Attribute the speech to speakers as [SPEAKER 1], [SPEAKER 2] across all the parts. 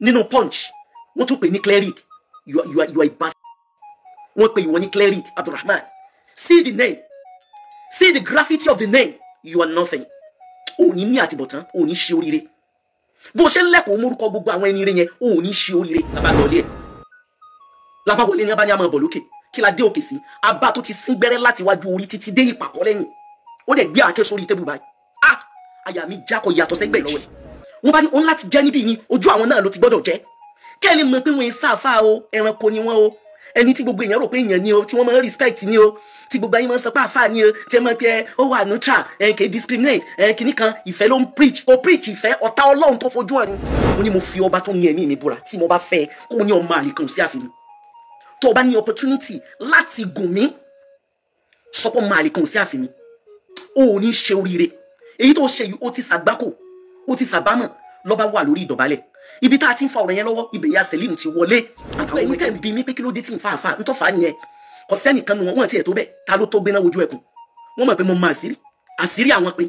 [SPEAKER 1] nínú Punch wọ́n tún pè ní cleric, you are a bastard. Wọ́n pè ìwọ ní cleric Abdulrahman. See the name, see the graffiti of the name, you are nothing. Òní ní àtibọ̀tán, òní ṣe oríire. Bó ṣe ń lẹ́kọ̀ọ́ mórúkọ gbogbo àwọn ẹni rẹ̀ yẹn, òní ṣe oríire. Lábá wọlé ní abá ní àmọ́ bọ̀ lókè. Kí la dé òkè sí? Abá tó ti sín gbẹ́rẹ́ láti wájú orí títí dé ìpàkọ́ lẹ́yìn. Ó dẹ̀ gbé àáké sórí tébù báyìí. Àyà mi já kọ yàtọ̀ sẹ́gbẹ̀ lọ́wọ́ ẹ̀. Wọ́n bá ní òun láti jẹ́ níbí ni ojú àwọn náà ló ti gbọ́dọ̀ jẹ́. Kẹ́ni mọ̀ pé wọ́n ń sáfà o, ẹranko ni wọ́n o. Ẹni tí gbogbo èèyàn rò pé èèyàn ni o, tí wọ́n máa ń respect ni o, tí gbogbo ayé máa ń sọ pé àfà ni o, tí ẹ máa ń pẹ́ ó wà neutral, kì í discriminate, kìíní kan ìfẹ́ ló ń preach, ó preach ìfẹ́, ọ̀tá Ọlọ́run tó fojú hàn ni. Mo ní mo fi ọba tó ní ẹ̀mí mi búra tí mo bá fẹ́ kó ní ọmọ àlè kan sí àfihàn. Tó o bá ní opportunity láti gùn mí, sọ pé ọmọ àlè kan sí àfihàn. O ò ní ṣe oríire. Èyí tó ṣe yìí ó ti ṣàgbákò, ó ti ṣàbámọ̀, lọ́ba wà lórí ìdọ̀bálẹ̀. Ibi tá a ti ń fa ọ̀rọ̀ yẹn lọ́wọ́, ibẹ̀ ya Selim ti wọlé. Àtàwọn ẹni tẹ̀ ń bi mí pé kí ló dé tí ń fa àfa ń tọ́fà nìyẹn. Kò sẹ́nìkan nu wọn tiẹ̀ tó bẹ́ẹ̀, ta ló tó gbéná wojú ẹkùn. Wọ́n mọ̀ pé mo máa àṣírí àwọn pé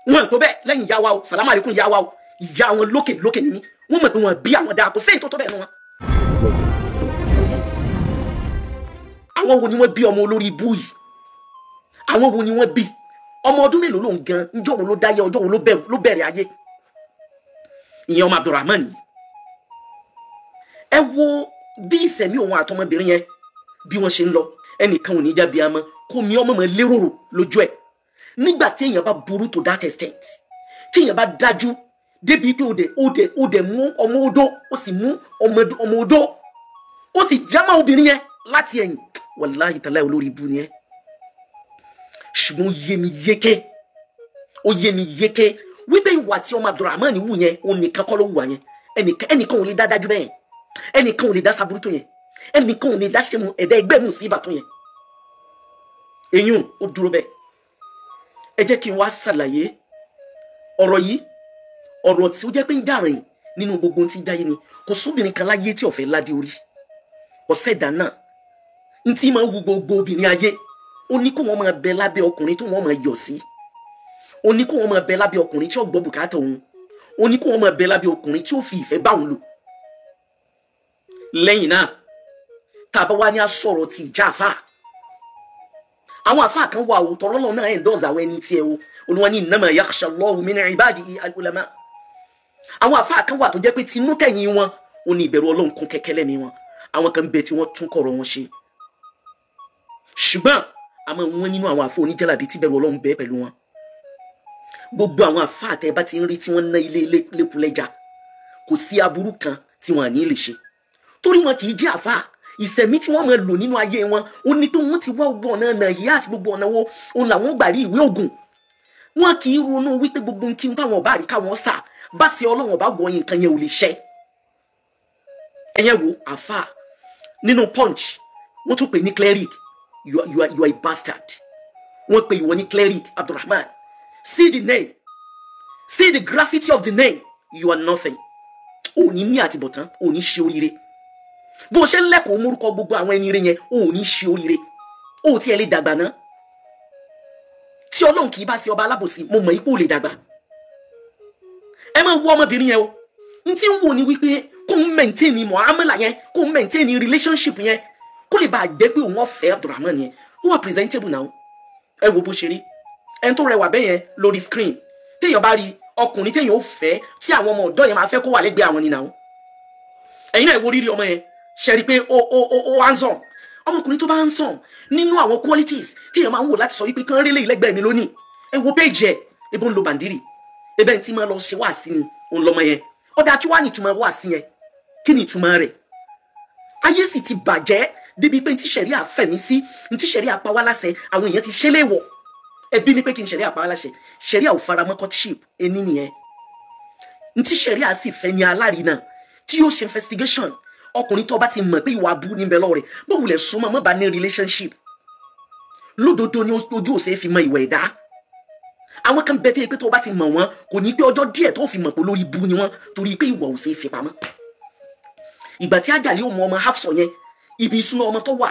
[SPEAKER 1] wọ́n tó bẹ́ẹ̀ lẹ́yìn ìyá wa o, sàlámù àlékún ìyá wa o, ìyá wọn lókè ni mí. Wọ́n mọ̀ pé wọ́n bí àwọn dáa kò sẹ́yìn tó tó bẹ́ẹ̀ nu wọn. Àwọn wo ni wọ́n bí ọmọ olórí ibú yìí? Àwọn wo ni wọ́n bí? Ọmọ ọdún mélòó ló ń gan? Ǹjọ́ wo ló dáyé, ọjọ́ wo ló bẹ̀rẹ̀ ayé? Ìyẹn ọmọ Abdulrahman. Ẹ wo bí ìsẹ̀mí òun àtọmọbìnrin yẹn bí wọ́n ṣe ń lọ. Ẹnìkan ò ní jábí àmọ́ kó mi ọmọ mọ̀ lérò lójú ẹ̀. Nígbà tí èèyàn bá burú to that extent, tí èèyàn bá dájú débi pé ó dẹ̀ mú ọmọ odó, ó sì mú ọmọ odó, ó sì jámọ́ obìnrin yẹn láti ẹ̀yìn. Wàláhì tàláhì olórí ibú ni ẹ́. Ṣùgbọ́n ó yé mi yéké wípé ìwà tí ọmọ Abdulrahman wù yẹn ó nìkan kọ́ ló wù wá yẹn. Ẹnìkan ò lè dá dájú bẹ́ẹ̀ yẹn. Ẹnìkan ò lè dá saburú tó yẹn. Ẹnìkan ò lè dá ṣẹ́mu ẹ̀dá ẹgbẹ́ mu sí ìbátan yẹn. Eyín ó dúró bẹ́ẹ̀. Ẹ jẹ́ kí n wá ṣàlàyé ọ̀rọ̀ yìí. Ọ̀rọ̀ tí ó jẹ́ pé ń jà rìn nínú gbogbo tí ń jáyé ni. Kò sóbìnrin kan láyé tí ó fẹ́ ládé orí. Ọ̀sẹ̀dá náà ń tí máa ń wu gbogbo obìnrin ayé. Ó ní kó wọ́n máa bẹ lábẹ́ ọkùnrin tó wọ́n máa yọ̀ sí. Ó ní kó wọ́n máa bẹ lábẹ́ ọkùnrin tí ó gbọ́ bùkátà òun. Ó ní kó wọ́n máa bẹ lábẹ́ ọkùnrin tí ó fi ìfẹ́ bá òun lò. Lẹ́yìn náà, tá a bá wá ní asọ̀rọ̀ ti ìjà àfà. Àwọn àfà kan wà o, tọ́lọ́lọ́ náà endorse àwọn ẹni tí ẹ o. Olúwa ní innama yakhsha Allahu min ibadihi al-ulama. Àwọn àfà kan wà tó jẹ́ pé tinú tẹ̀yìn wọn, ó ní ìbẹ̀rù Ọlọ́run kún kẹ́kẹ́ lẹ́mìí wọn. Àwọn kan bẹ tí wọ́n tún kọ̀rọ̀ wọn ṣe. Ṣùgbọ́n àmọ́ wọn nínú àwọn àfọ oníjàlábí tí bẹ̀rù Ọlọ́run bẹ pẹ̀lú wọn. Gbogbo àwọn àfà àtẹ bá ti ń rí tí wọ́n ná ilé lẹ́kùlẹ́jà, kò sí aburú kan tí wọ́n ní lè ṣe. Torí wọn kì í jẹ́ àfà. Ìsẹ̀mí tí wọ́n máa lò nínú ayé wọn, ó ní pé wọ́n ti wá gbogbo ọ̀nà ìyá àti gbogbo ọ̀nà wo, òun làwọn gbà rí ìwé ògùn. Wọn kì í ronú wípé gbogbo ń kí n táwọn ọba àríkà wọn sà, bá ṣe Ọlọ́run ọba gbọ́ yín nǹkan yẹn ò lè ṣẹ. Ẹ̀yẹ́ wo àfà nínú Punch, wọ́n tún pè ní cleric, you are a bastard. Wọ́n pè ìwọ ní cleric Abdulrahman. See the name, see the graffiti of the name, you are nothing. Òní ní àtibọ̀tán, òní ṣe oríire. Bó ṣe ń lẹ́kọ̀ọ́ mórúkọ gbogbo àwọn ẹni rẹ̀ yẹn, òní ṣe oríire. Ó ti ẹ lè dàgbà náà. Tí Ọlọ́run kì í bá ṣe ọba alábòsí, mo mọ̀ ipò lè dàgbà. Ẹ máa wo ọmọbìnrin yẹn o. N tí ń wò ní wípé kó ń maintain muamala yẹn, kó ń maintain relationship yẹn, kó lè bá jẹ́ pé òun ọ̀fẹ́ Abdulrahman yẹn. Ó wà presentable now. Ẹ wo bó ṣe rí. Ẹni tó rẹwà bẹ́ẹ̀ yẹn lórí screen. Téèyàn bá rí ọkùnrin téèyàn ó fẹ́ tí àwọn ọmọ ọ̀dọ́ yẹn máa fẹ́ kó wà lẹ́gbẹ̀ẹ́ àwọn ni now. Ẹ̀yin náà wo rírí ọmọ yẹn. Ṣe rí pé ó handsome. Ọmọkùnrin tó bá handsome nínú àwọn qualities téèyàn máa ń wò láti sọ wípé kán rí lè lẹ́gbẹ̀ẹ́ mi lónìí. Ẹ wo page ẹ̀, ebo ń lo bàndírì. Ebe ń tí máa lọ ṣe wáàsí ni òun lọmọ yẹn. Ó dáa kí wá ní ìtumọ̀ wáàsí yẹn. Kí ni ìtumọ̀ rẹ̀? Ayé sì ti bàjẹ́ débi pé ntí ṣẹ̀ríà fẹ̀mí sí, ntí ṣẹ̀ríà pa wá láṣẹ, àwọn èèyàn ti ṣẹlẹ̀ wọ̀. Ẹbí ni pé kí n ṣẹ̀ríà pa wá láṣẹ. Ṣẹ̀ríà ò faramọ́ courtship ẹni nìyẹn. Ntí ṣẹ̀ríà sì fẹ́ ní alárinà tí yóò ṣe investigation. Ọkùnrin tó bá ti mọ̀ pé ìwà abú níbẹ̀ lọ́rẹ̀, bó wulẹ̀ súnmọ́ mọ́ bá ní relationship. Lódodo ni ojú òsè fi mọ ìwà ẹ̀dá. Àwọn kan bẹ tí pé tó bá ti mọ̀ wọ́n, kò ní pé ọjọ́ díẹ̀ tó fi mọ̀ pé lórí ibú ni wọ́n, torí pé ìwà òsè fi pamọ́. Ìgbà tí Àjàlí ò mọ ọmọ Hafsọ yẹn, ibi ìsúná ọmọ tó wà,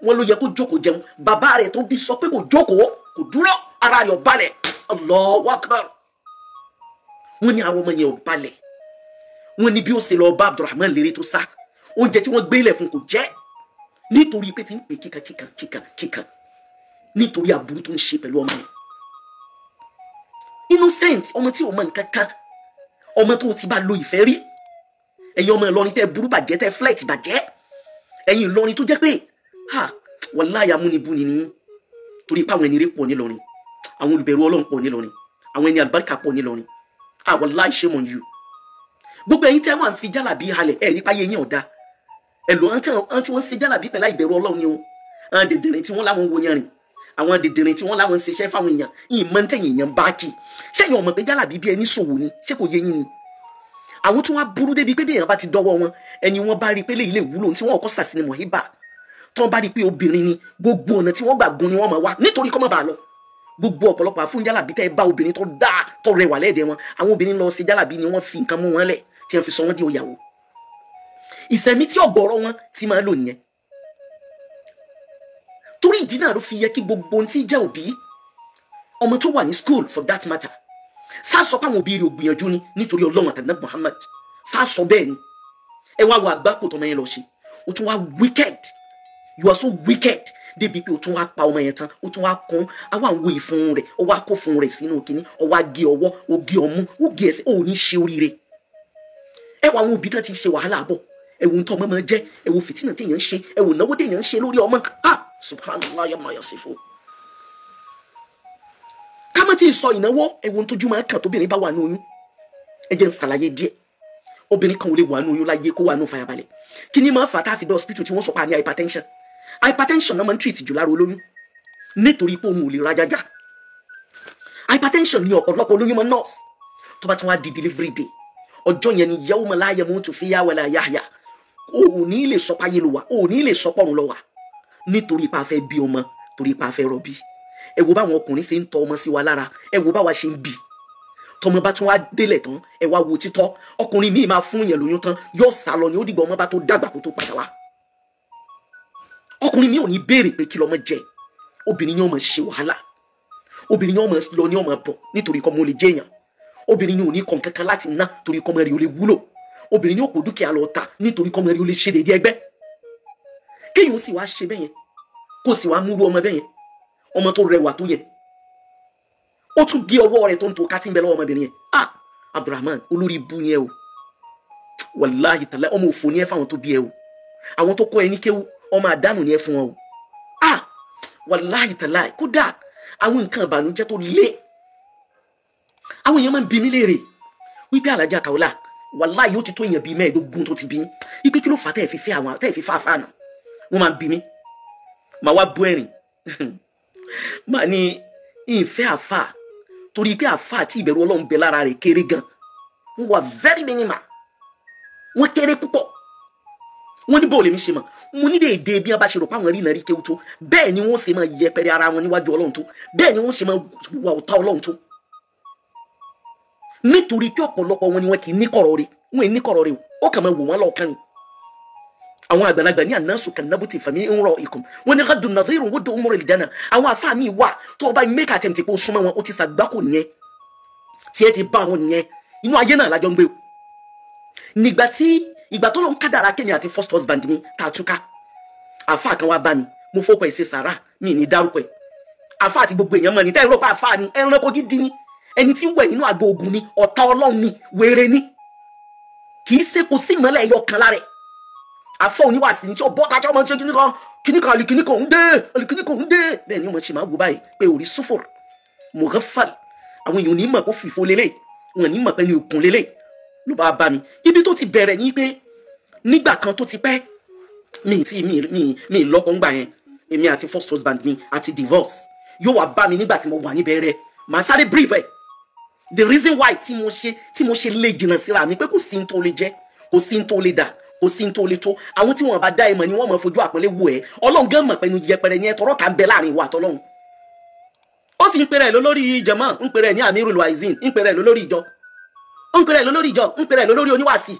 [SPEAKER 1] wọ́n ló yẹ kó jókòó jẹun. Bàbá rẹ̀ tó bí sọ pé kò jókòó, kò dúró, ara rẹ̀ ò balẹ̀. Allahu Akbar. wọ́n ní ara ọmọ yẹn ò balẹ̀ wọ́n ní bí ó ṣe lọ bá Abdulrahman lérè tó sá oúnjẹ tí wọ́n gbélé fún kò jẹ nítorí pé tí ń pè kíkan nítorí aburú tó ń ṣe pẹ̀lú ọmọ yẹn innocent ọmọ tí ò mọ nǹkan kan ọmọ tó ti bá lo ìfẹ́ rí ẹ̀yin ọmọ Ìlọrin tẹ́ burú bàjẹ́ tẹ́ flight bàjẹ́ ẹ̀yin Ìlọrin tó jẹ́ pé wàláhì amúnibúni ni torí pé àwọn ẹni rẹ̀ pọ̀ nílọrin àwọn olùbẹ̀rù Ọlọ́run pọ̀ nílọrin àwọn ẹni àlùbáríkà pọ̀ nílọrin wàláhì shame on you gbogbo ẹ̀yin tẹ́ wọ́n fi jálàbí halẹ̀ ẹ̀ nípa yẹn ọ̀dà ẹ̀lò àǹtí wọ́n ṣe jálàbí pẹ̀lú ìbẹ̀rù Ọlọ́run ni o àwọn dèdèrè tí wọ́n láwọn wo yẹn rìn àwọn dèdèrè tí wọ́n láwọn ṣiṣẹ́ fáwọn èèyàn yìí mọ́ tẹ̀yìn èèyàn bá kì ṣẹ́yìn ọmọ pé jálàbí bí ẹni ṣòwò ni ṣé kò yé yín ni àwọn tí wọ́n burú débi pé bí èèyàn bá ti dọ́wọ́ wọn ẹni wọ́n bá rí pé lè wúlò tí wọ́n kọ́ sàsí ni mọ̀híbà tí wọ́n bá rí pé obìnrin ni gbogbo ọ̀nà tí wọ́n gbà gun ni wọ́n máa wá nítorí kọ́ mọ́ bá lọ gbogbo ọ̀pọ̀lọpọ̀ àfúnjálàbí tẹ́ bá obìnrin tó dáa tó rẹwà lẹ́ẹ̀dẹ̀ wọn àwọn obìnrin lọ sí jálàbí ni wọ́n fi nǹkan mú wọn lẹ̀ tí wọ́n fi sọ wọ́n di òyàwó ìsẹ̀mí tí ọ̀gọ̀rọ̀ wọn ti máa lò nìyẹn torí ìdí náà ló fi yẹ kí gbogbo ohun tí jẹ́ òbí ọmọ tó wà ní school for that matter sásọ pé àwọn òbí rẹ̀ ò gbìyànjú ni nítorí Ọlọ́run àtàdé Muhammad sásọ bẹ́ẹ̀ ni ẹ wá wo àgbákò tọmọ yẹn lọ ṣe ó tún wá wicked you are so wicked débi pé ó tún wá pa ọmọ yẹn tán ó tún wá kún àwọn àwọn ìfun rẹ̀ ó wá kó fún rẹ̀ sínú kínní ó wá gé ọwọ́ ó gé ọmú ó gé ẹsẹ̀ ó ní ṣe oríire ẹ wá àwọn òbí náà ti ṣe wàhálà bọ̀ ẹ wo ntọ́ ọmọ máa jẹ́ ẹ wo fìtínà téèyàn ń ṣe ẹ wo náwó téèyàn ń ṣe lórí ọmọ subhanallah yamma yasifu ká má ti sọ ìnáwó ẹ wo ntójú máa kàn tóbìnrin bá wà ní oyún ẹ jẹ́ n ṣàlàyé díẹ̀ obìnrin kan ò lè wà ní oyún láyé kó wà ní fàyàbalẹ̀ kí ni máa fà tá a fi dé hospital tí wọ́n sọ pé a ní hypertension náà máa ń treat jù lára olóyún nítorí pé òun ò lè rajaja hypertension ní ọ̀pọ̀lọpọ̀ olóyún máa nurse tó bá tún wá di delivery day ọjọ́ yẹn ni yawma la yamutu fiha wala yahya ò ní lè sọ páyé ló wà ò ní lè sọ pọ́run lọ wà nítorí pé a fẹ́ bí ọmọ torí pé a fẹ́ rọbí ẹ wo báwọn ọkùnrin ṣe ń tọ́ ọmọ sí wa lára ẹ wo báwa ṣe ń bì tọmọ bá tún wá délẹ̀ tán ẹ wá wo títọ́ ọkùnrin míì máa fún yẹn lóyún tán yóò sá lọ ni ó dìgbà ọmọ bá tó dàgbà kó tó padà wá ọkùnrin míì ò ní béèrè pé kí lọmọ jẹ obìnrin yẹn ó máa ṣe wàhálà obìnrin yẹn ó máa lọ ní ó máa bọ̀ nítorí kọ́ mo lè jẹ́ èèyàn obìnrin yẹn ò ní kàn kankan láti ná torí kọ́ mọ́ rí o lè wúlò obìnrin yẹn ò kó dúkìá lọ ta nítorí kọ́ mọ́ rí o lè ṣe déédéé ẹgbẹ́ kéèyàn ó sì wá ṣe bẹ́yẹn kó sì wá múrú ọmọ bẹ́yẹn ọmọ tó rẹwà tó yẹ ó tún gé ọwọ́ rẹ̀ tó ń to ká tí ń bẹ lọ́wọ́ ọmọbìnrin yẹn Abdulrahman olórí ibu yẹn o wàláhì tàlá ọmọ òfò ni ẹ fáwọn tó bí ẹ o àwọn tó kọ́ ẹ ní kéwú ọmọ àdánù ni ẹ fún wọn o wàláhì tàlá kódà àwọn nǹkan ìbànújẹ́ tó lé àwọn èèyàn máa ń bi mí léèrè wípé Alájà Kaola wàláhì yóò ti tó èèyàn bíi mẹ́ẹ̀ẹ́dógún tó ti bí wípé kí ló fà tẹ́ ẹ̀ fi fẹ́ àwọn tẹ́ ẹ̀ fi fà fáànà wọ́n máa ń bi mí màá wá bú ẹ̀rìn màá ní ìfẹ́ àfà torí pé àfà àti ìbẹ̀rù Ọlọ́run bẹ lára rẹ̀ kéré gan wọ́n wà very minimal wọ́n kéré púpọ̀ wọ́n ní bóòlù mi ṣe mọ̀ mo ní déédéé bí wọ́n bá ṣe rò pé àwọn rí iná rí kéwú tó bẹ́ẹ̀ ni wọ́n ṣe máa yẹpẹrẹ ara wọn níwájú Ọlọ́run tó bẹ́ẹ̀ ni wọ́n ṣe máa wà ọ̀tá Ọlọ́run tó nítorí pé ọ̀pọ̀lọpọ̀ wọn ni wọn kì í ní kọ̀rọ̀ rẹ̀ wọn ì ní kọ̀rọ̀ rẹ̀ ó kàn máa wò wọ́n lọ́ọ̀kan ni àwọn àgbàlagbà ní ànásù kànábùtì fàmí ń rọ ikùn wọn ní gàdùn nàfẹ́rù wọ́n dùn ọmọrẹ̀ ìdáná àwọn àfáàmì wà tó ọba mẹ́kà tẹ̀ tí kò súnmọ́ wọn ó ti sàgbákò nìyẹn tí ẹ ti bá wọn nìyẹn inú ayé náà lájọ ń gbé o ìgbà tó lọ ń kádàrá kémi àti first husband mi tá a túká àfáà kan wá bá mi mo fọ́pọ̀ ẹ̀ ṣe sàrà mi ní dárúkọ ẹ̀ àfáà àti gbogbo èèyàn mọ̀ ní tẹ́ ìrọ̀pá àfáà ni ẹranko gidi ni ẹni tí ń wẹ̀ nínú àgbo ogun ni ọ̀tá Ọlọ́run ni wèrè ni kì í ṣe kò sí ìmọ́lẹ̀ ẹ̀yọ kan lára ẹ̀ afọ oníwàsí ní tí ó bọ́ kájọ́ ọmọ ṣe kíníkan ń dé bẹ́ẹ̀ ni wọ́n ṣe máa wò báyìí pé orí sùfòr mọ̀gẹ́fàl àwọn èèyàn ní mọ̀ kó fìfo lélẹ̀ wọn ní mọ̀ pé ní òkun lélẹ̀ ló bá mi ibi tó ti bẹ̀rẹ̀ ní pé nígbà kan tó ti pẹ́ mi lọ́kọ ńgbà yẹn èmi àti first husband mi àti divorce yóò wá bá mi nígbà tí mo wà níbẹ̀rẹ̀ màá sáré brief ẹ̀ the reason why tí mo ṣe lè jìnnà síra mi pé kò sí ní tó lè jẹ́ kò sí ní tó lè dà kò sí tó le tó àwọn tí wọn bá dá ìmọ̀ ni wọ́n mọ̀ fojú àpọ́nlé wò ẹ́ Ọlọ́run gan mọ̀ pẹ̀lú yẹpẹrẹ yẹn tọrọ kà ń bẹ láàrin ìwà àtọ́lọ́run ó sì ń pèrè lólórí jàmá ń pèrè ní Amirul Waizin ń pèrè lólórí ìjọ ń pèrè lólórí oníwàásí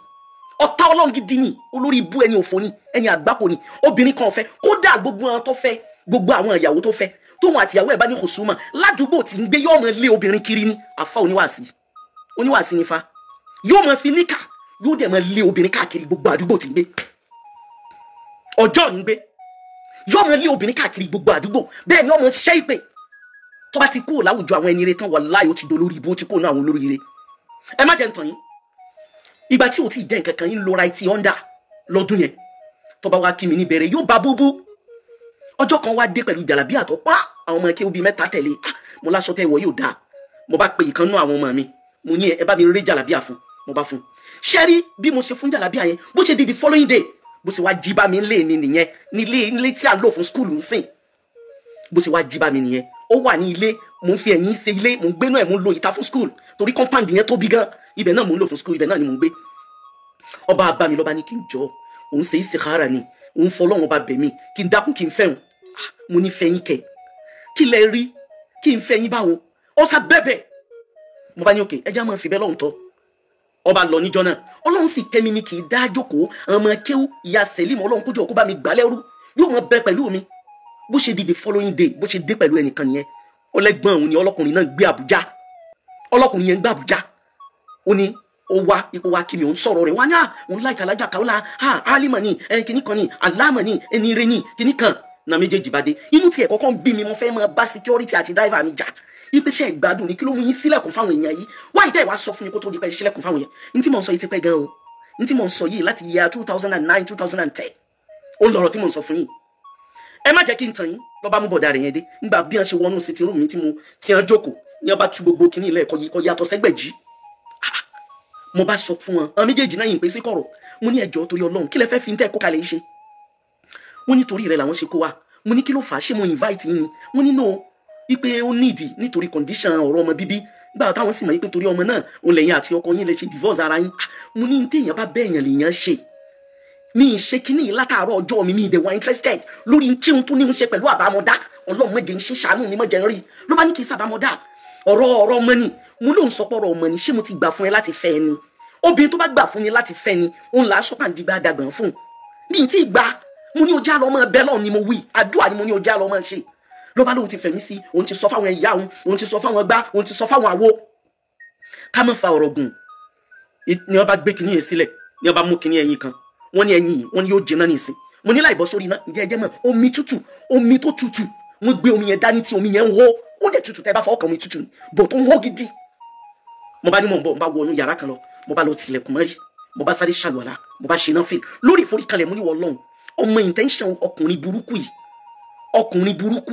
[SPEAKER 1] ọ̀tá Ọlọ́run gidi ni olórí ibú ẹni òfò ni ẹni àgbákò ni obìnrin kan fẹ́ kódà gbogbo àwọn tó fẹ́ gbogbo àwọn ìyàwó tó fẹ́ tóun àtìyàwó ẹ̀ bá ní kòsùmọ̀ ládùúgbò tí ń gbé yóò mọ̀ lé obìnrin kiri ni àfa oníwàásí oníwàásí nífa yóò máa fi níkà yóò dẹ̀ máa lé obìnrin káàkiri gbogbo àdúgbò tí ń gbé ọjọ́ ní gbé yóò máa lé obìnrin káàkiri gbogbo àdúgbò bẹ́ẹ̀ ni yóò máa ṣẹ́ ìpè tó bá ti kúrò láwùjọ àwọn ẹni ire tán wàláhì ó ti dolórí ibú ó ti kúrò ní àwọn olórí ire ẹ má jẹ́ ntàn yín ìgbà tí ò tí ì jẹ́ nǹkan kan yín lo right under lọ́dún yẹn tó bá wá kí mi ní bẹ̀rẹ̀ yóò bá búbú ọjọ́ kan wá dé pẹ̀lú jàlábí àtọ́ pa àwọn ọmọ ẹkẹ́ obì mẹ́ta tẹ̀lé mo láṣọ tẹ́ wọ yóò dáa mo bá pe ìkan náà àwọn ọmọ mi mo ní ẹ bá mi rí jàlábí àfún mo bá fún ṣe rí bí mo ṣe fún jàlábí àyẹn bó ṣe di the following day bó ṣe wá jí bá mi lé ní nìyẹn nílé tí à ń lò fún skúlù ń sìn bó ṣe wá jí bá mi nìyẹn ó wà ní ilé mo ń fi ẹ̀yìn ṣe ilé mo ń gbé náà ẹ̀ mo ń lo ìta fún skúlù torí compound yẹn tóbi gan ibẹ̀ náà mo ń lò fún skúlù ibẹ̀ náà ni mo ń gbé ọba bá mi lọ́ba ní kí n jọ òun ṣe istikhara ni òun fọlọ́run ọba bẹ̀ mí kí n dákun kí n fẹ́hùn mo ní fẹ́yìn kẹ kí lẹ rí kí n fẹ́yìn báwo ó sá bẹ́bẹ̀ mo bá ní òkè ẹjẹ́ máa fi bẹ́ lọ́hùn tọ́ ọba lọ níjọ́ náà ọlọ́run sì kẹ́mi ní kì í dá jókòó ọmọ kéwú ìyá sẹ́límù ọlọ́run kójú ọkọ bá mi gbà lẹ́rú yóò máa bẹ pẹ̀lú mi bó ṣe di the following day bó ṣe dé pẹ̀lú ẹnìkan nìyẹn ọlẹ́gbọ́n òun ni ọlọ́kùnrin náà gbé Àbújá ọlọ́kùnrin yẹn gbé Àbújá ó ní ó wá ipò wa kí mi òun sọ̀rọ̀ rẹ̀ wá ní òun láìka alájà Kaola alima ni kìnnì kan ni alama ni ẹni ire ni kìnnì kan na méjèèjì bá dé inú tiẹ̀ kọ́kọ́ ń bí mi mo fẹ́ máa bá security àti driver mi jà ìpèsè ìgbádùn ní kí ló mú yín sílẹ̀kùn fáwọn èèyàn yìí wáyé tẹ́ ẹ̀ wá sọ fún mi kó tó di pẹ́ sílẹ̀kùn fáwọn èèyàn ní tí mò ń sọ yìí ti pẹ́ gan o ní tí mò ń sọ yìí láti year 2009 2010 ó lọ̀rọ̀ tí mò ń sọ fún yín ẹ má jẹ́ kí n tàn yín lọ́ bá mú bọ̀dà rẹ̀ yẹn dé nígbà bí wọ́n ṣe wọnú sitting room mi tí mo ti hàn jókòó ní wọ́n bá tú gbogbo kinní ilẹ̀ kọ́ yàtọ̀ sẹ́gbẹ̀jì mo bá sọ fún wọn àwọn méjèèjì náà yìí pé sí kọ̀rọ̀ mo ní ẹjọ́ torí Ọlọ́run kí lẹ fẹ́ fi ń tẹ́ kó kalẹ̀ ṣe wọ́n ní torí rẹ̀ làwọn ṣe kó wa mo ní kí ló fà á ṣé mo invite yín ni wọ́n ní no wípé ó nídìí nítorí condition ọ̀rọ̀ ọmọ bíbí gbà táwọn sì mọ̀ wípé torí ọmọ náà òun lẹ́yìn àti ọkọ yín lè ṣe divorce ara yín mo ní téèyàn bá bẹ́ẹ̀ yàn lèèyàn ṣe mi ì ṣe kíní látàárọ̀ ọjọ́ mi ìdè wà interested lórí kí n tún ní ń ṣe pẹ̀lú àbámọ́dá Ọlọ́run mọ̀jẹ̀ ń ṣe ṣàánú mi mọ̀jẹ̀ ń rí ló bá ní kí n sàbámọ́dá ọ̀rọ̀ ọmọ ni mo lóun sọ pọ̀rọ̀ ọmọ ni ṣé mo ti gbà fún ẹ láti fẹ́ ni obìnrin tó bá gbà fún ni láti fẹ́ ni òun là á sọ́pà ń digbá dàgbọ̀n fún bí n tí ì gbà mo ní ojú àlọ́ ọmọ bẹ́ẹ̀ lọ́ọ̀ ni mo wí àdúrà ni mo ní ojú àlọ́ ọmọ ṣe ló bá lóun ti fẹ̀mí sí òun ti sọ fáwọn ìyá òun ti sọ fáwọn gbá òun ti sọ fáwọn àwo ká mọ̀ fa ọ̀rọ̀ gùn ni wọ́n bá gbé kinní yẹn sílẹ̀ ni wọ́n bá mú kinní ẹyin kan wọ́n ní ẹyin yìí wọ́n ní yóò jiná nísìn mo ní láì bọ́ sórí iná ǹjẹ́ ẹjẹ́ mọ̀ omi tútù omi tó tútù wọ́n gbé omi yẹn dání tí omi yẹn ń hó ó dẹ̀ tútù tẹ́ bá fọwọ́ kan omi tútù bò tó ń hó gidi mo bá ní mò ń bọ̀ mo bá wọnú yàrá kan lọ mo bá lọ tilẹ̀kùn mọ́rí mo bá sáré ṣàlùwàlá mo bá ṣe náà fèl lórí ìforíkalẹ̀ mo ní wọ́n lọ́hùn ọmọ intention ọkùnrin burúkú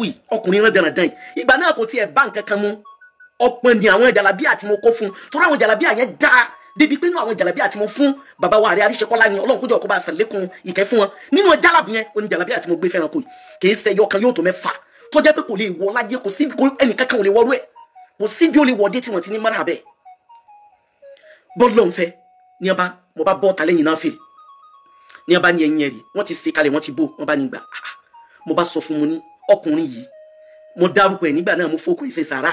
[SPEAKER 1] yìí ọkùnrin rán dandan yìí ìgbà náà kò tiẹ̀ bá nǹkan kan mú ọ̀pọ̀ ni àwọn jàlábíà tí mo kó fún torí àwọn jàlábíà yẹn dáa débi pé nínú àwọn jàlábíà tí mo fún bàbá wa Ààrẹ Àríṣekọ́lá ni Ọlọ́run kójọ kó bá ṣàlékún ìkẹ́ fún wọn nínú jàlábí yẹn oní jàlábíà tí mo gbé fẹ́ràn kò yìí kì í ṣe ẹyọ kan yóò tó mẹ́fà tó jẹ́ pé kò lè wọ láyé kò sí ẹnìkan kan ò lè wọrú ẹ̀ kò sí bí ó lè wọdé tí wọ́n ti ní mọ́ra bẹ́ẹ̀ bọ́ọ̀lù ń fẹ́ ní ọba mo bá bọ́ọ̀ta lẹ́yìn náà fèrè ní ọba ní ẹyin ẹ̀rì wọ́n ti ṣe kalẹ̀ wọ́n ti bò wọ́n bá ní gbà mo bá sọ fún mo ní ọkùnrin yìí mo dárúkọ ẹ̀ nígbà náà mo fọkùn ìṣe sàrà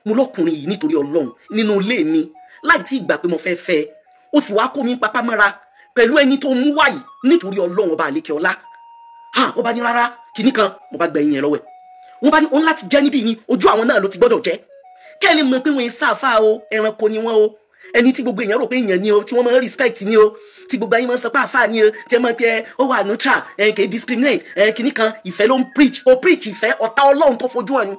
[SPEAKER 1] mo lọ́kùnrin yìí nítorí Ọlọ́run nínú ilé mi láì tí ìgbà pé mo fẹ́ fẹ́ ó sì wá kó mi papá mọ́ra pẹ̀lú ẹni tó mú wáyìí nítorí Ọlọ́run ọba àlékè ọlá ó bá ní rárá kìíní kan mo bá gbẹ ẹyin yẹn lọ́wọ́ ẹ̀ wọ́n bá ní òun láti jẹ́ níbí ni ojú àwọn náà ló ti gbọ́dọ̀ jẹ́ kẹ́ ẹ lè mọ̀ pé wọ́n ń sáfà o ẹranko ni wọ́n o ẹni tí gbogbo èèyàn rò pé èèyàn ni o tí wọ́n máa ń respect ni o tí gbogbo ayé máa ń sọ pé àfáà ni o tí ẹ máa ń pẹ́ ó wà neutral kì í discriminate kìíní kan ìfẹ́ ló ń preach ó preach ìfẹ́ ọ̀tá Ọlọ́run tó fojú hàn ni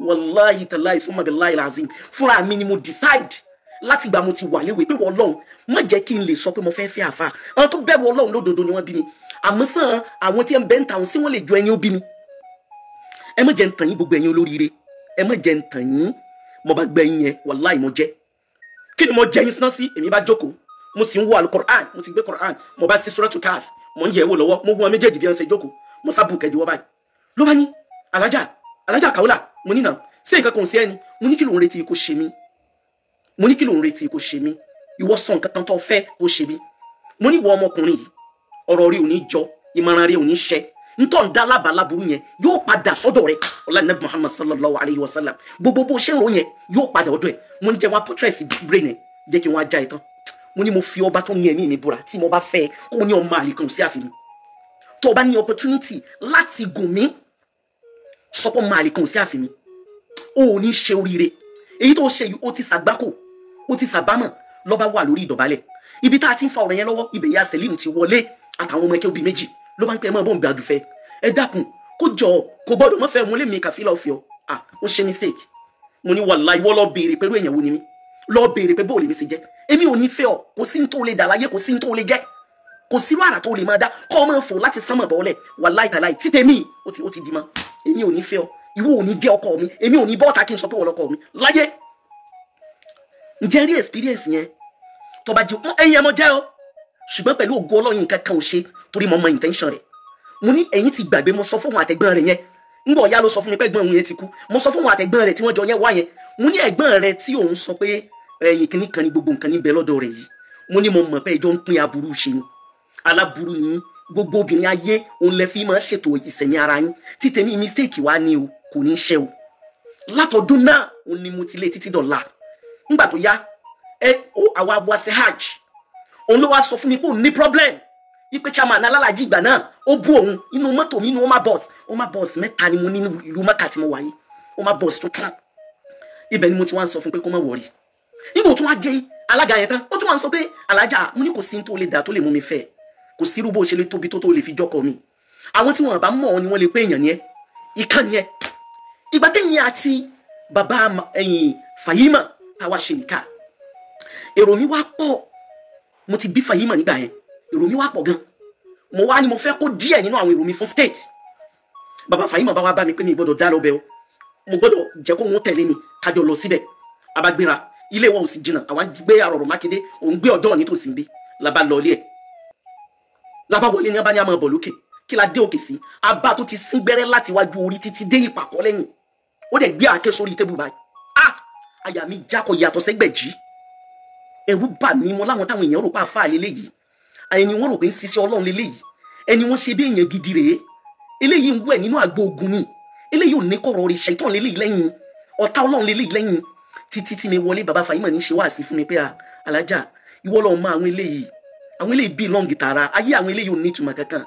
[SPEAKER 1] wàláhì tàláhì fún mabiláhì làzim fúnra mi ni mo decide láti gbà mo ti wà léwe pé wọ́n Ọlọ́run má jẹ́ kí n lè sọ pé mo fẹ́ fẹ́ àfáà àwọn tó bẹ̀rù Ọlọ́run lódodo ni wọ́n bí mi àmọ́ sàn àwọn tí ẹ ń bẹ́ ń ta àwọn sí wọ́n lè jọ ẹyin ó bí mi ẹ má jẹ́ ń tàn yín gbogbo ẹ̀yin olóríire ẹ má jẹ́ ń tàn yín mo bá gbẹ yín yẹn wàláhì mo jẹ́ kí ni mo jẹ yín síná sí èmi bá jókòó mo sì ń wo alukoran mo ti gbé koran mo bá sí suratu Kahf mo ń yẹ̀ wò lọ́wọ́ mo gun méjèèjì bí wọ́n ṣe jókòó mo sábù kẹjọ wọ́n báyìí ló bá ní alájà Kaola mo ní náà ṣé nǹkan kan sí ẹni mo ní kí ló ń retí kó ṣe mí mo ní kí ló ń retí kó ṣe mí ìwọ sọ nǹkan kan tó fẹ́ kó ṣe mí mo ní ìwọ ọmọkùnrin yìí ọ̀rọ̀ rí ò ní jọ ìmọ̀ràn rí ò ní ṣẹ ntọ́ ń dá lábàláburú yẹn yóò padà sọ́dọ̀ rẹ̀ ọlọ́nàbí Muhammad sallallahu alayhi wa sallam gbogbo bó ṣe ń ro yẹn yóò padà ọ̀dọ̀ ẹ̀ mo ní jẹ́ wọn pọ́tírẹ́sì brain ẹ̀ jẹ́ kí wọ́n ajá ẹ̀ tán mo ní mo fi ọba tó ní ẹ̀mí mi búra tí mo bá fẹ́ kó ní ọmọ àlìkàn sí àfihàn tó o bá ní opportunity láti gùn mí sọpọ̀ ọmọ àlìkàn sí àfihàn o ò ní ṣe oríire èyí tó ṣe yìí ó ti ṣàgbákò ó ti sàbámọ̀ ló bá wà lórí ìdọ̀bálẹ̀ ibi tá a ti ń fa ọ̀rọ̀ yẹn lọ́wọ́ ibẹ̀ ya Selim ti wọlé àtàwọn ọmọ ẹkẹ́ obì méjì ló bá ń pẹ́ mọ́ bọ́ǹbì àdùfẹ́ ẹ dákun kó jọ kó gbọ́dọ̀ mọ́ fẹ́ mo lè mi Kàfílà ọ̀fẹ́ ọ ó ṣe mistake mo ní wàláhì ìwọ lọ béèrè pẹ̀lú èèyàn wo ni mí lọ béèrè pé bóòlù mi ṣe jẹ́ èmi ò ní fẹ́ ọ kò sí ní tó lè dà láyé kò sí ní tó lè jẹ́ kò sí wàrà tó lè máa dá kọ́ ọmọ fò láti sánmọ̀ bọ́ọ̀lẹ̀ wàláhì tàláhì títẹ̀ mí ó ti di mọ́ èmi ò ní fẹ́ ọ ìwọ ò ní jẹ́ ọkọ mi èmi ò ní bọ́ọ̀tà kí n sọ pé wọ́n lọ́kọ mi láyé ǹjẹ́ rí experience yẹn tó bá jẹ́ ẹ̀yin ẹmọ jẹ́ o ṣùgbọ́n pẹ̀lú ògo Ọlọ́run nǹkan kan ò ṣe torí mo mọ intention rẹ̀ mo ní ẹ̀yin ti gbàgbé mo sọ fún wọn àtẹ̀gbọ́n rẹ̀ yẹn ńgbọ̀ ọ̀yá ló sọ fún mi pé ẹ̀gbọ́n òun yẹn ti kú mo sọ fún wọn àtẹ̀gbọ́n rẹ̀ tí wọ́n jọ yẹn wá yẹn mo ní ẹ̀gbọ́n rẹ̀ tí òun sọ pé ẹ̀yin kìíní kan ní gbogbo nǹkan níbẹ̀ lọ́dọ̀ rẹ̀ yìí mo ní mo mọ̀ pé ìjọ ń pín aburú ṣe ni aláburú ni gbogbo obìnrin ayé òun lẹ fi máa ṣètò ìsẹ̀mí ara yín tí tèmi mistake wá ní o kò ní ṣe o látọdún náà òun ni mo ti lé títí dọ̀la nígbà tó yá àwa abúlé ṣe hajj òun ló wá sọ fún mi pé òun ní problem ipe chairman alálàjì ìgbà náà ó bú òun inú mọ́tò mi inú Oma bus mẹ́ta ni mo ní ìlú Mẹ́kà tí mo wà yìí Oma bus tuntun ibẹ̀ ni mo ti wá ń sọ fún pé kó má wọrí níbo tún wá jẹ́ alága yẹn tán ó tún wá ń sọ pé alájà mo ní kò sí tó lè dà tó lè mú mi fẹ́ kò sí irú bó ṣe lè tóbi tó lè fi jọ́kọ̀ mi àwọn tí wọn bá mọ̀ ọ́ ni wọ́n lè pé èèyàn yẹn ìkànnì yẹn ìgbà tẹ́yìn àti bàbá Fàyímà táwa ṣe nìka èrò mi wá pọ̀ mo ti bí Fàyímà nígbà yẹn èrò mi wá pọ̀ gan mo wá ní mo fẹ́ kó díẹ̀ nínú àwọn èrò mi fún state bàbá Fàyímà bá wá bá mi pé mi gbọ́dọ̀ dá lọ́bẹ̀ o mo gbọ́dọ̀ jẹ́ kó wọ́n tẹ̀lé mi kájọ lọ síbẹ̀ abagbéra ilé wọn ò sì jìnnà àwọn gbé Arọ̀rọ̀ Mákindé òun gbé ọjọ́ nítòsí bí labá lọlé ẹ̀ labá wọlé ní abáyá máa bọ̀ lókè kí la dé òkè sí abá tó ti sín gbẹ́rẹ́ láti wájú orí títí dé ìpàkọ́ lẹ́yìn ó dẹ̀ gbé àáké sórí tébù báyìí àyà mi jákọ̀ yàtọ̀ sẹ́gbẹ̀jì ẹ̀rù bà mí mo láwọn táwọn èèyàn rò pa àfáà lélẹ́yìí ẹni wọ́n rò pé ń ṣiṣẹ́ Ọlọ́run lélẹ́yìí ẹni wọ́n ṣe bí èèyàn gidi rèé eléyìí ń wẹ̀ nínú àgbo ogun ni eléyìí ò ní kọ̀rọ̀ rẹ̀ ṣẹ̀tàn lélẹ́yìí lẹ́yìn ọ̀tá Ọlọ́run lélẹ́yìí lẹ́yìn títí tí mi wọlé bàbá Fàyímà ní ṣe wáàsí fún mi pé alájà ìwọ lọ́ọ́ mọ àwọn eléyìí bí lọ́ǹgì tààrà ayé àwọn eléyìí ò ní ìtumọ̀ kankan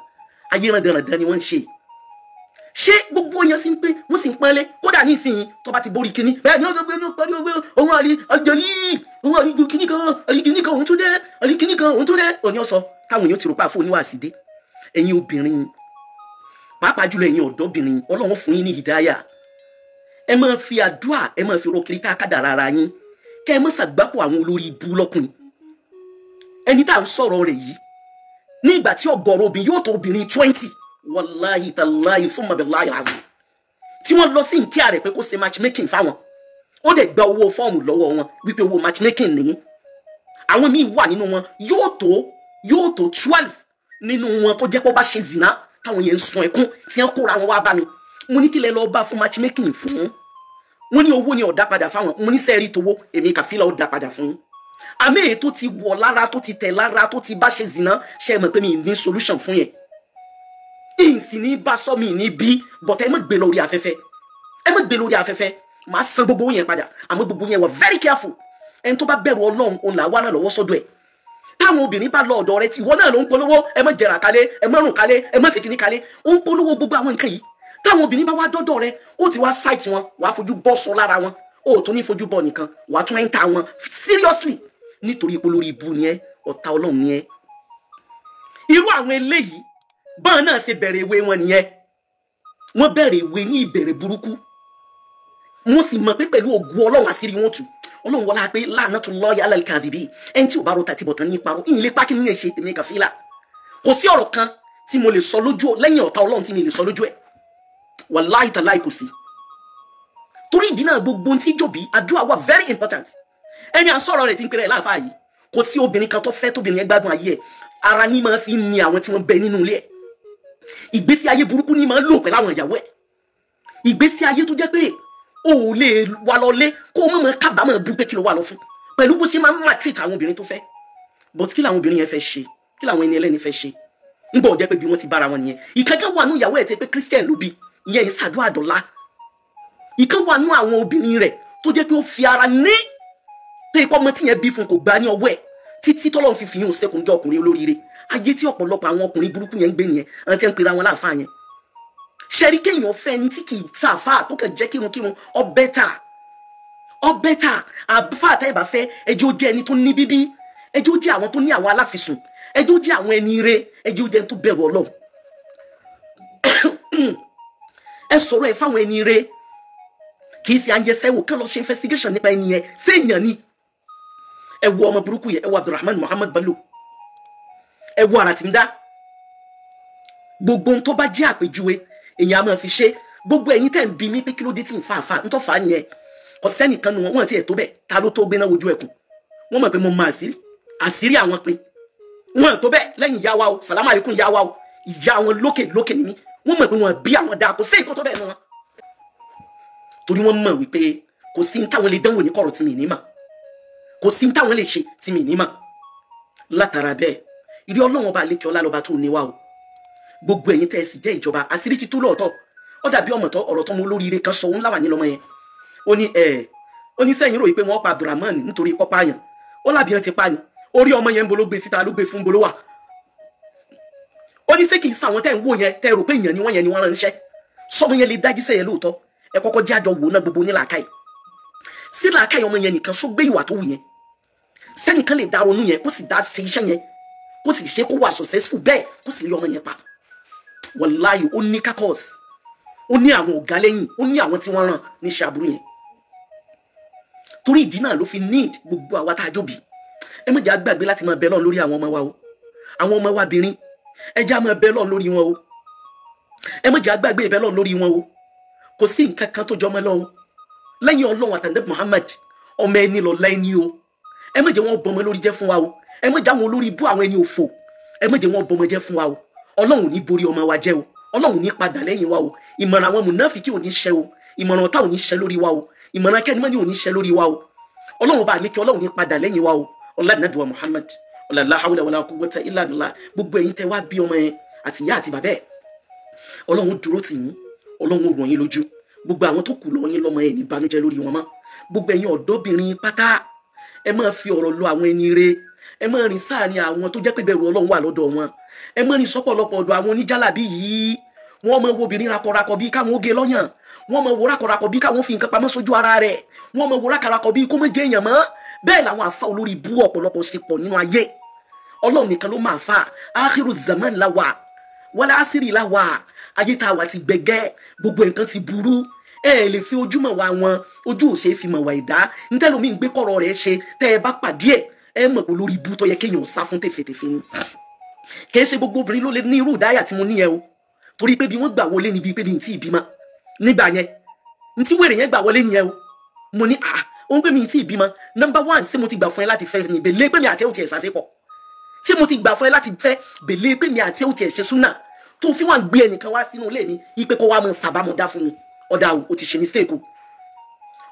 [SPEAKER 1] ayé randanrandan ni wọ́n ń ṣe gbogbo èèyàn sì ń pé wọ́n sì ń pẹ́lẹ́ kódà ní ìsinyìí tó bá ti borí kinní bẹ́ẹ̀ ni ó sọ pé ní parí ọgbẹ́ òun àjọlí òun àríjú kinní kan òun tún dé àrí kinní kan òun tún dé òní ọ̀sọ́ táwọn èèyàn ti rò pa àfọ oníwàásí dé ẹ̀yin obìnrin pàápàá jùlọ ẹ̀yin ọ̀dọ́bìnrin Ọlọ́run fún yín ní hìdáyà ẹ máa fi àdúrà ẹ máa fi ro kiri ká kádàrá ara yín kẹ́ ẹ má ṣàgbákò àwọn olórí ibú lọ́kùnrin ẹni tá à ń sọ̀rọ̀ rẹ̀ yìí ní ìgbà tí ọ̀gọ̀rọ̀ obìnrin yóò tó obìnrin 20 wàláhì tàláhì thumma billahi azim tí wọ́n lọ sí nkíà rẹ̀ pé kó ṣe matchmaking fáwọn ó dẹ̀ gba owó fọ́ọ̀mù lọ́wọ́ wọn wípé owó matchmaking nìyí àwọn míì wà nínú wọn yóò tó 12 nínú wọn tó jẹ́ pé ó bá ṣe zìnà táwọn yẹn ń sun ẹkún tí wọ́n kóra wọn wá bá mi mo ní kí lẹ lọ bá fún matchmaking fún wọn ní owó ni ó dá padà fáwọn mo ní sẹ́ẹ̀rì tówó èmi Kàfílà ó dá padà fún àmì èyí tó ti wọ̀ lára tó ti tẹ̀ lára tó ti bá ṣe zìnà ṣe mọ̀ pé mi ní solution fún yẹn ìsì ní bá sọ mi ní bí bọ̀tẹ́ ẹ má gbé lórí afẹ́fẹ́ máa san gbogbo yẹn padà àmọ́ gbogbo yẹn wà very careful ẹni tó bá bẹ̀rù Ọlọ́run òun là wà náà lọ́wọ́ sọ́dọ̀ ẹ̀ táwọn obìnrin bá lọ ọ̀dọ̀ rẹ tí ìwọ náà ló ń polówó ẹ má jẹrà kalẹ̀ ẹ má rùn kalẹ̀ ẹ má ṣèkìní kalẹ̀ ó ń polówó gbogbo àwọn nǹkan yìí táwọn obìnrin bá wá dọ́dọ̀ rẹ ó ti wá site wọn wàá fojú bọ́ sọ lára wọn ó tún ní fojú bọ́ nìkan wàá tún enter wọn seriously nítorí ipò lórí ibu ni ẹ ọ̀tá Ọlọ́run ni ẹ irú àwọn eléyìí báwọn náà ṣe bẹ̀rẹ̀ ìwé wọn nìyẹn wọ́n bẹ̀rẹ̀ ìwé ní ìbẹ̀rẹ̀ burúkú wọ́n sì mọ̀ pé pẹ̀lú ògùn Ọlọ́run àṣírí wọn tú Ọlọ́run wọlá pé la'natullahi 'alal kadhibin ẹni tí ò bá ro tàti bọ̀tán ní parọ́ ìyìn lè pa kí ní ṣe èmi Kàfílà kò sí ọ̀rọ̀ kan tí mo lè sọ lójú lẹ́yìn ọ̀tá Ọlọ́run tí mi lè sọ lójú ẹ̀ wàláhì tàláhì kò sí torí ìdí náà gbogbo tí jòbí àdúrà wà very important ẹni à ń sọ̀rọ̀ rẹ̀ tí ń pèrè láàfáà yìí kò sí obìnrin kan tó fẹ́ tóbìnrin yẹn gbádùn ayé ẹ̀ ara ní máa fi ní àwọn tí wọ́n bẹ nínú ilé ẹ̀ ìgbésí ayé burúkú ní máa ń lò pẹ̀lú àwọn ìyàwó ẹ̀ ìgbésí ayé tó jẹ́ pé o ò lè wà lọlé kó o mọ̀ kábàámọ̀ bú pé kí ló wà lọ fún pẹ̀lú bó ṣe máa ń maltreat àwọn obìnrin tó fẹ́ but kí làwọn obìnrin yẹn fẹ́ ṣe kí làwọn ẹni ẹlẹ́ni fẹ́ ṣe nígbà ó jẹ́ pé bí wọ́n ti bára wọn nìyẹn ìkankan wà nú ìyàwó ẹ̀ tẹ́ pé Christian ló bí ìyẹn ìsàdúrà dọ̀la ìkan wà nú àwọn obìnrin rẹ̀ tó jẹ́ pé ó fi ara ní tó ipò ọmọ tí yẹn bí fún kò gbá ní ọwọ́ ẹ̀ títí tọ́lọ́run fi fìyún sẹ́kùn jẹ́ ọkùnrin olóríire ayé tí ọ̀pọ̀lọpọ̀ àwọn ọkùnrin burúkú yẹn ń gbé nìyẹn àwọn tí ń pera wọn láàfáà yẹn ṣẹ́rí kéèyàn fẹ́ ni tí kì í sàfáà tó kàn jẹ́ kírun ọ bẹ́tà bẹ́tà àfáà tẹ́ bá fẹ́ ẹjẹ́ ó jẹ́ ẹni tó ní bíbí, ẹjẹ́ ó jẹ́ àwọn tó ní àwọn aláfisùn, ẹjẹ́ ó jẹ́ àwọn ẹni ire, ẹjẹ́ ó jẹ́ ẹni tó bẹ̀rù Ọlọ́run. Ẹ sọ̀rọ̀ ẹ fáwọn ẹni ire, kì í ṣe àyẹsẹ́wò kán lọ ṣe investigation nípa ẹni yẹn ṣé èèyàn ni. Ẹ wo ọmọ burúkú yẹn, ẹ wo Abdulrahman Muhammad Bello, ẹ wo ara tí ń dá. Gbogbo ohun tó bá jẹ́ àpèjúwe èèyàn á máa fi ṣe. Gbogbo ẹ̀yin tẹ́ ń bi mí pé kí ló dé tí ń fa àfa ń tọ́ fa nìyẹn. Kò sẹ́nìkan nu wọn tí ẹ̀ tó bẹ́ẹ̀ ta ló tó gbéná wojú ẹkùn. Wọ́n mọ̀ pé mo mọ àṣírí àwọn pin. Wọ́n tó bẹ́ẹ̀ lẹ́yìn ìyá wa o, sàlámù àlékún ìyá wa o, ìyá wọn lókè ni mí. Wọ́n mọ̀ pé wọ́n bí àwọn dáa, kò sí nǹkan tó bẹ́ẹ̀ nu wọn. Torí wọ́n mọ̀ wípé kò sí táwọn lè dánwò ní kọ̀rọ̀ tí mi ní mà, kò sí táwọn lè ṣe tí mi ní mà. Látara bẹ́ẹ̀ ìrí Ọlọ́run ọba lékè ọlá lọ́ba tó ní wa o. Gbogbo ẹ̀yin tẹ́ ẹ sì jẹ́ ìjọba àṣírí ti tú lóòótọ́. Ó dàbí ọ̀rọ̀ tó mú olóríire kan sọ òun láwà ní lọ́mọ yẹn. Ó ní sẹ́yìn ròyìn pé wọ́n pa Abdulrahman nítorí pọ́pá yẹn. Ó lábí yẹn ti pa ni. Orí ọmọ yẹn ń bolo gbé síta ló gbé fún bolo wà. Ó ní ṣé kì í sàwọn tẹ́ ń wò yẹn tẹ́ rò pé èèyàn ni wọ́n yẹn ni wọ́n ránṣẹ́. Sọmọ yẹn lè dájú sẹ́yẹ lóòótọ́. Ẹ kọ́kọ́ jẹ́ àjọ wò ná gbogbo ní làákàyè. Sí làákàyè ọmọ yẹn nìkan só gbé ìwà tó wù yẹn. Sẹ́nìkan lè dá ronú yẹn kó sì dá ṣe iṣẹ́ yẹn kó sì ṣe kó wà successful bẹ́ẹ̀ kó sì rí ọmọ yẹn pa. Wàláyé ó ní kakọ́s, ó ní àwọn ọ̀gá lẹ́yìn, ó ní àwọn tí wọ́n ràn ní ṣàbúrú yẹn. Torí ìdí náà ló fi need gbogbo àwa tá a jóbi. Ẹ má jẹ́ àgbàgbé láti máa bẹ Ọlọ́run lórí àwọn ọmọ wa o. Àwọn ọmọ wa bìnrin, ẹ jẹ́ á máa bẹ Ọlọ́run lórí wọn o. Ẹ má jẹ́ àgbàgbé ìbẹ Ọlọ́run lórí wọn o. Kò sí nǹkan kan tó jọ mọ́ Ọlọ́run. Lẹ́yìn Ọlọ́run àtàndé Muhammad, ọmọ ẹni lọ lẹ́ni o. Ẹ má jẹ́ wọn bọmọ lórí jẹ́ fún wa o. Ẹ má jẹ́ àwọn olórí bú àwọn ẹni òfò. Ẹ má jẹ́ wọn bọmọ jẹ́ fún wa o. Ọlọ́run ní borí ọmọ wa jẹ́ o. Ọlọ́run ní padà lẹ́yìn wa o. Ìmọ̀ràn àwọn mùnáfíkí ò ní ṣẹ o. Ìmọ̀ràn ọ̀tá ò ní ṣẹ lórí wa o. Ìmọ̀ràn kẹ́nìmọ́ni ò ní ṣẹ lórí wa o. Ọlọ́run bá lékè Ọlọ́run ní padà lẹ́yìn wa o. Ọlá Ànábì wa Muhammad, ọlá la hawla wala quwwata illa billah. Gbogbo ẹ̀yin tẹ́ wá bí ọmọ yẹn àti ìyá àti bàbá ẹ̀, Ọlọ́run dúró tì yín, Ọlọ́run ràn yín lójú. Gbogbo àwọn tó kù lọ yín lọ́mọ ẹ̀ ní ìbànújẹ́ lórí wọn mọ́. Gbogbo ẹ̀yin ọ̀dọ́bìnrin pátá, ẹ máa fi ọ̀rọ̀ lọ àwọn ẹni ire. Ẹ máa rìn sáàrin àwọn tó jẹ́ pé bẹ̀rù Ọlọ́run wà lọ́dọ̀ wọn. Ẹ máa rìn sọ́pọ̀lọpọ̀ ọ̀dọ̀ àwọn oníjàlábí yìí. Wọ́n máa wo obìnrin rakọrakọ bí káwọn ó gé lọ́yàn. Wọ́n máa wo rakọrakọ bí káwọn fi nǹkan pamọ́ sójú ara rẹ̀. Wọ́n máa wo rakọrakọ bí kó má jẹ́ èèyàn mọ́. Bẹ́ẹ̀ làwọn àfa olórí bú ọ̀pọ̀lọpọ̀ ṣe pọ̀ nínú ayé. Ọlọ́run nìkan ló máa fa akhiru zaman la wà, wala asiri la wà. Ayé tá a wà ti gbẹgẹ́, gbogbo nǹkan ti burú. Ẹ lè fi ojú mọ̀ wá wọn, ojú ò ṣe é fi mọ̀ wá ìdá. Ntẹ́lómi ń gbé kọ̀rọ̀ rẹ̀ ṣe, tẹ́ ẹ bá pàdé ẹ̀, ẹ mọ̀ pé olórí bú tó yẹ kéèyàn sá fún tèfètèfè ni. Kì í ṣe gbogbo obìnrin ló lè ní irú ìdáyà tí mo ní yẹn o. Torí pé bí wọ́n gbà wọlé níbi pé bí n tí ì bímọ nígbà yẹn, n tí wèrè yẹn gbà wọlé nìyẹn o. Mo ní òun pé mi tí ì bímọ. Number one, ṣé mo ti gbà fún ẹ láti fẹ́ ní bèlè pé mi àti ẹ ò tiẹ̀ ṣàṣepọ̀? Ṣé mo ti gbà fún ẹ láti fẹ́ bèlè pé mi àti ẹ ò tiẹ̀ ṣe súnà? Tó fi wá ń gbé ẹnìkan wá sínú ilé mi ipe kó wá mọ sàbámọ̀ dá fún mi. Ọ̀dà o ti ṣe mistake o.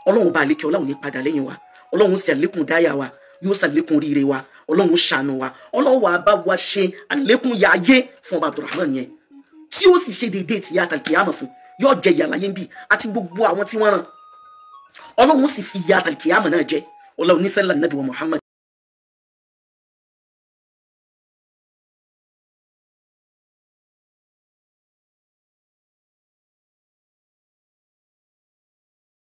[SPEAKER 1] Ọlọ́run bá lékè Ọlọ́run ní padà lẹ́yìn wa. Ọlọ́run sì àlékún dáyà wa, yóò ṣàlékún oríire wa. Ọlọ́run ṣàánú wa. Ọlọ́run wà bá wa ṣe àlékún ya ayé fún ọba Abdulrahman yẹn. Tí ó sì ṣe déédéé ti yàtà kìyàmọ̀ fún, yóò jẹ ìyà láyé ń bì àti gbogbo àwọn tí wọ́n ràn. Ọlọ́run sì fi yàtà kìyàmọ̀ náà jẹ. Ọlọ́run ní sẹ́lá Ànábì wa Muhammad.